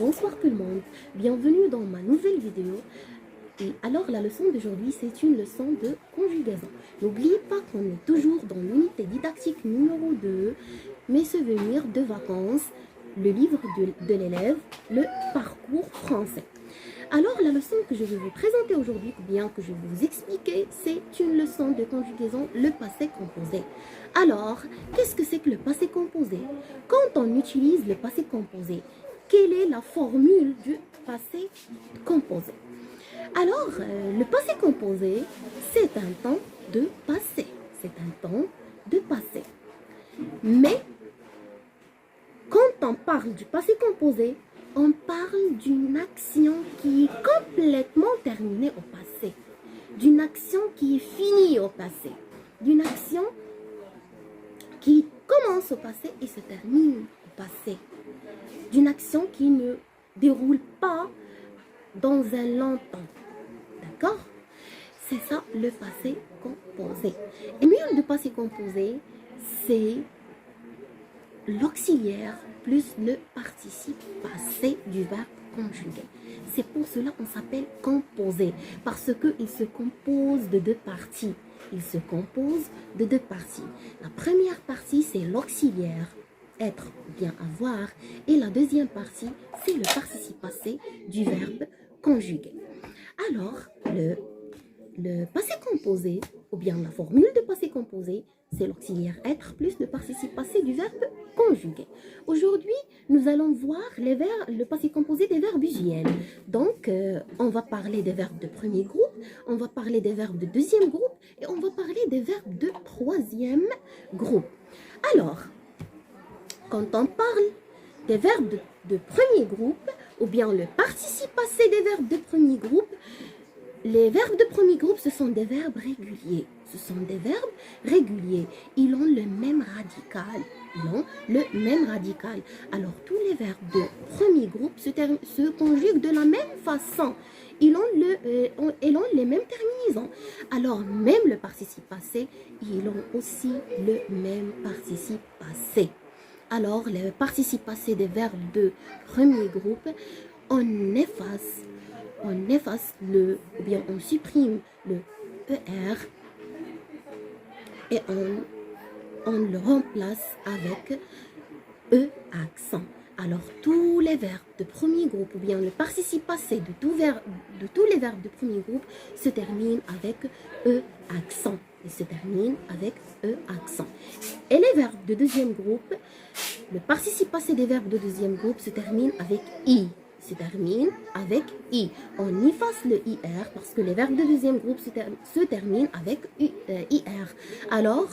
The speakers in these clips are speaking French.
Bonsoir tout le monde, bienvenue dans ma nouvelle vidéo. Et alors la leçon d'aujourd'hui c'est une leçon de conjugaison. N'oubliez pas qu'on est toujours dans l'unité didactique numéro 2, mes souvenirs de vacances, le livre de l'élève, le parcours français. Alors la leçon que je vais vous présenter aujourd'hui, ou bien que je vais vous expliquer, c'est une leçon de conjugaison, le passé composé. Alors, qu'est-ce que c'est que le passé composé? Quand on utilise le passé composé, quelle est la formule du passé composé? Alors, le passé composé, c'est un temps de passé. C'est un temps de passé. Mais, quand on parle du passé composé, on parle d'une action qui est complètement terminée au passé. D'une action qui est finie au passé. D'une action qui commence au passé et se termine au passé. D'une action qui ne déroule pas dans un long temps. D'accord? C'est ça le passé composé. Et mieux de passé composé, c'est l'auxiliaire plus le participe passé du verbe conjugué. C'est pour cela qu'on s'appelle composé, parce qu'il se compose de deux parties. Il se compose de deux parties. La première partie, c'est l'auxiliaire, être ou bien avoir, et la deuxième partie, c'est le participe passé du verbe conjugué. Alors, le passé composé, ou bien la formule de passé composé, c'est l'auxiliaire être plus le participe passé du verbe conjugué. Aujourd'hui, nous allons voir le passé composé des verbes usuels. Donc, on va parler des verbes de premier groupe, on va parler des verbes de deuxième groupe, et on va parler des verbes de troisième groupe. Alors, quand on parle des verbes de premier groupe, ou bien le participe passé des verbes de premier groupe, les verbes de premier groupe, ce sont des verbes réguliers. Ce sont des verbes réguliers. Ils ont le même radical. Ils ont le même radical. Alors, tous les verbes de premier groupe se conjuguent de la même façon. Ils ont les mêmes terminaisons. Alors, même le participe passé, ils ont aussi le même participe passé. Alors, le participe passé des verbes de premier groupe, on efface ou bien on supprime le ER et on le remplace avec E accent. Alors, tous les verbes de premier groupe, ou bien le participe passé de tous les verbes de premier groupe se terminent avec E accent. Ils se terminent avec E accent. Et les verbes de deuxième groupe, le participe passé des verbes de deuxième groupe se termine avec I. Se termine avec I. On efface le IR parce que les verbes de deuxième groupe se terminent avec IR. Alors,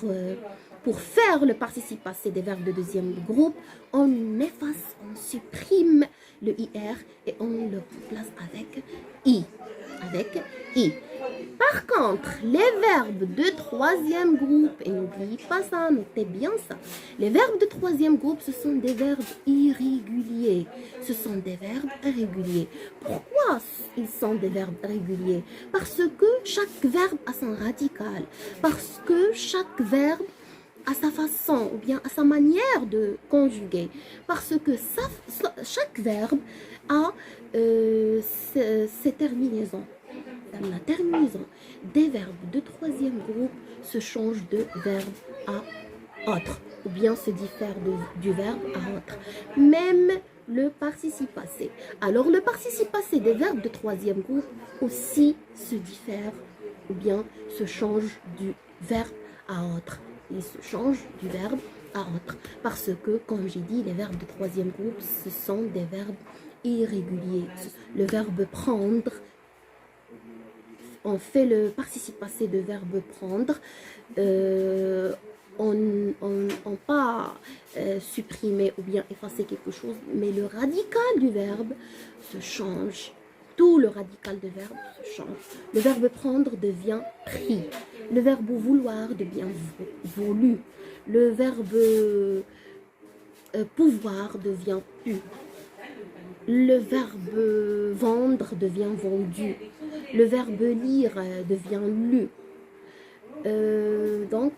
pour faire le participe passé des verbes de deuxième groupe, on efface, on supprime le IR et on le remplace avec I. Avec I. Par contre, les verbes de troisième groupe, et n'oubliez pas ça, notez bien ça, les verbes de troisième groupe, ce sont des verbes irréguliers. Ce sont des verbes irréguliers. Pourquoi ils sont des verbes irréguliers? Parce que chaque verbe a son radical. Parce que chaque verbe a sa façon ou bien à sa manière de conjuguer. Parce que chaque verbe a ses terminaisons. La terminaison des verbes de troisième groupe se change de verbe à autre ou bien se diffère du verbe à autre. Même le participe passé. Alors le participe passé des verbes de troisième groupe aussi se diffère ou bien se change du verbe à autre. Il se change du verbe à autre. Parce que, comme j'ai dit, les verbes de troisième groupe, ce sont des verbes irréguliers. Le verbe prendre, on fait le participe passé de verbe prendre, on pas supprimer ou bien effacer quelque chose, mais le radical du verbe se change. Tout le radical du verbe se change. Le verbe prendre devient pris. Le verbe vouloir devient voulu. Le verbe pouvoir devient pu. Le verbe vendre devient vendu. Le verbe lire devient lu. Donc,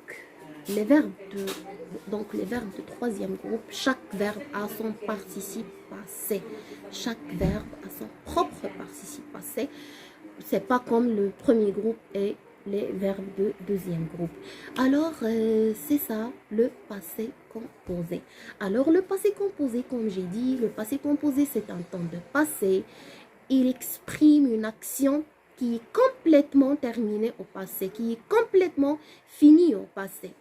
Donc les verbes de troisième groupe, chaque verbe a son participe passé. Chaque verbe a son propre participe passé. C'est pas comme le premier groupe et les verbes de deuxième groupe. Alors, c'est ça, le passé composé. Alors, le passé composé, comme j'ai dit, le passé composé, c'est un temps de passé. Il exprime une action qui est complètement terminée au passé, qui est complètement finie au passé.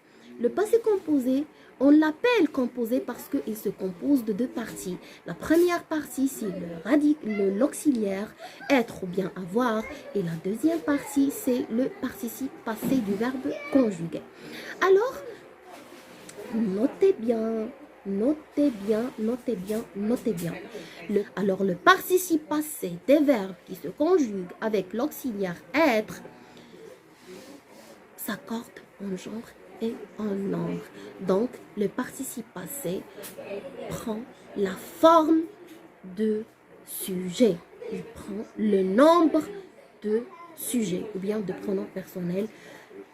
Le passé composé, on l'appelle composé parce qu'il se compose de deux parties. La première partie, c'est l'auxiliaire être ou bien avoir. Et la deuxième partie, c'est le participe passé du verbe conjugué. Alors, notez bien, notez bien, notez bien, notez bien. Alors, le participe passé des verbes qui se conjuguent avec l'auxiliaire être s'accorde en genre et en nombre. Donc, le participe passé prend la forme de sujet. Il prend le nombre de sujets, ou bien de pronoms personnels,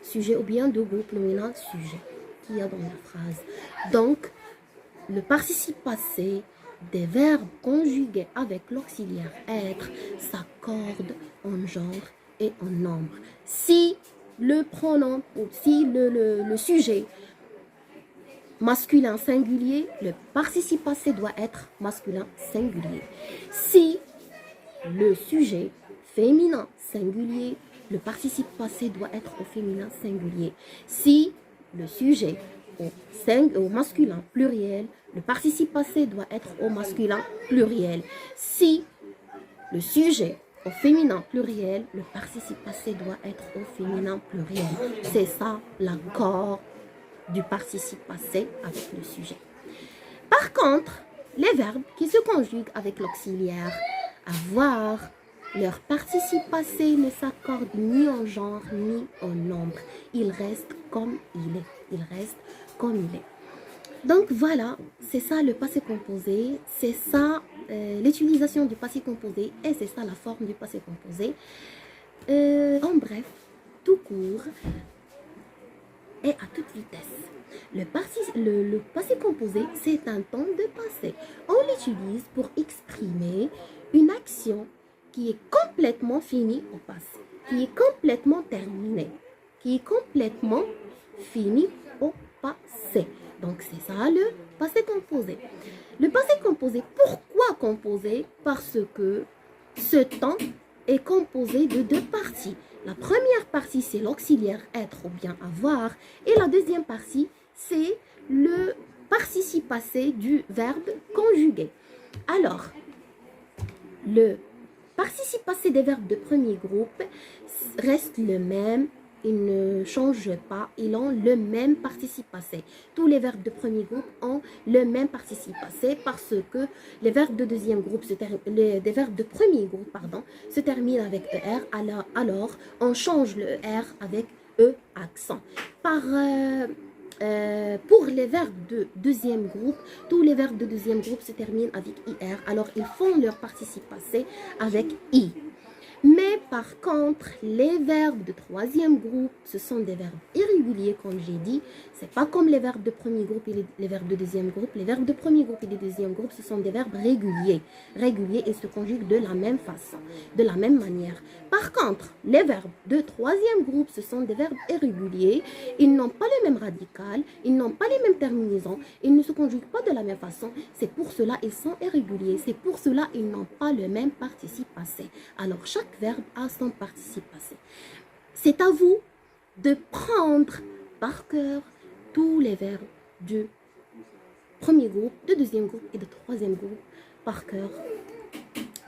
sujet, ou bien de groupe nominal sujet, qu'il y a dans la phrase. Donc, le participe passé des verbes conjugués avec l'auxiliaire être s'accorde en genre et en nombre. Si le pronom ou si le sujet masculin singulier, le participe passé doit être masculin singulier. Si le sujet féminin singulier, le participe passé doit être au féminin singulier. Si le sujet au masculin pluriel, le participe passé doit être au masculin pluriel. Si le sujet au féminin pluriel, le participe passé doit être au féminin pluriel. C'est ça l'accord du participe passé avec le sujet. Par contre, les verbes qui se conjuguent avec l'auxiliaire avoir, leur participe passé ne s'accorde ni en genre ni en nombre. Il reste comme il est. Il reste comme il est. Donc voilà, c'est ça le passé composé, c'est ça l'utilisation du passé composé et c'est ça la forme du passé composé. En bref, tout court et à toute vitesse. Le passé composé, c'est un temps de passé. On l'utilise pour exprimer une action qui est complètement finie au passé, qui est complètement terminée, qui est complètement finie au passé. Donc, c'est ça le passé composé. Le passé composé, pourquoi composé? Parce que ce temps est composé de deux parties. La première partie, c'est l'auxiliaire être ou bien avoir. Et la deuxième partie, c'est le participe passé du verbe conjugué. Alors, le participe passé des verbes de premier groupe reste le même. Ils ne changent pas, ils ont le même participe passé. Tous les verbes de premier groupe ont le même participe passé parce que les verbes de deuxième groupe, des verbes de premier groupe, se terminent avec ER. Alors, on change le ER avec E accent. Pour les verbes de deuxième groupe, tous les verbes de deuxième groupe se terminent avec IR. Alors, ils font leur participe passé avec I. Mais par contre, les verbes de troisième groupe, ce sont des verbes irréguliers, comme j'ai dit. C'est pas comme les verbes de premier groupe et les verbes de deuxième groupe. Les verbes de premier groupe et de deuxième groupe, ce sont des verbes réguliers. Réguliers et se conjuguent de la même façon, de la même manière. Par contre, les verbes de troisième groupe, ce sont des verbes irréguliers. Ils n'ont pas le même radical, ils n'ont pas les mêmes terminaisons, ils ne se conjuguent pas de la même façon. C'est pour cela qu'ils sont irréguliers. C'est pour cela qu'ils n'ont pas le même participe passé. Alors, chaque verbe a son participe passé. C'est à vous de prendre par cœur tous les verbes du premier groupe, de deuxième groupe et de troisième groupe par cœur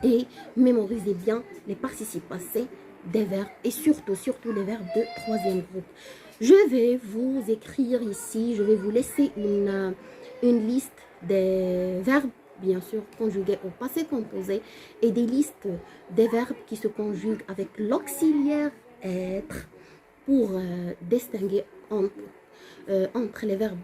et mémorisez bien les participes passés des verbes et surtout les verbes de troisième groupe. Je vais vous écrire ici, je vais vous laisser une liste des verbes bien sûr conjugués au passé composé et des listes des verbes qui se conjuguent avec l'auxiliaire être pour distinguer entre les verbes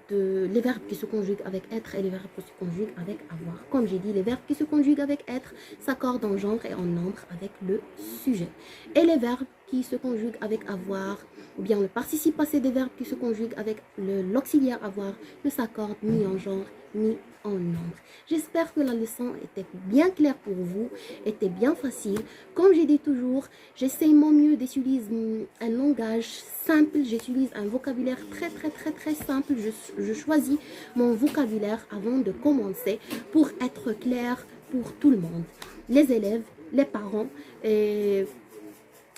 qui se conjuguent avec être et les verbes qui se conjuguent avec avoir. Comme j'ai dit, les verbes qui se conjuguent avec être s'accordent en genre et en nombre avec le sujet. Et les verbes qui se conjuguent avec avoir, ou bien le participe passé des verbes qui se conjuguent avec l'auxiliaire avoir, ne s'accordent ni en genre ni en nombre. J'espère que la leçon était bien claire pour vous, était bien facile. Comme j'ai dit toujours, j'essaye mon mieux d'utiliser un langage simple, j'utilise un vocabulaire très simple. Je choisis mon vocabulaire avant de commencer pour être clair pour tout le monde. Les élèves, les parents et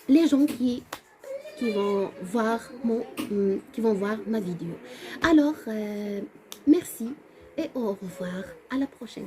les gens qui vont voir ma vidéo. Alors, merci et au revoir. À la prochaine.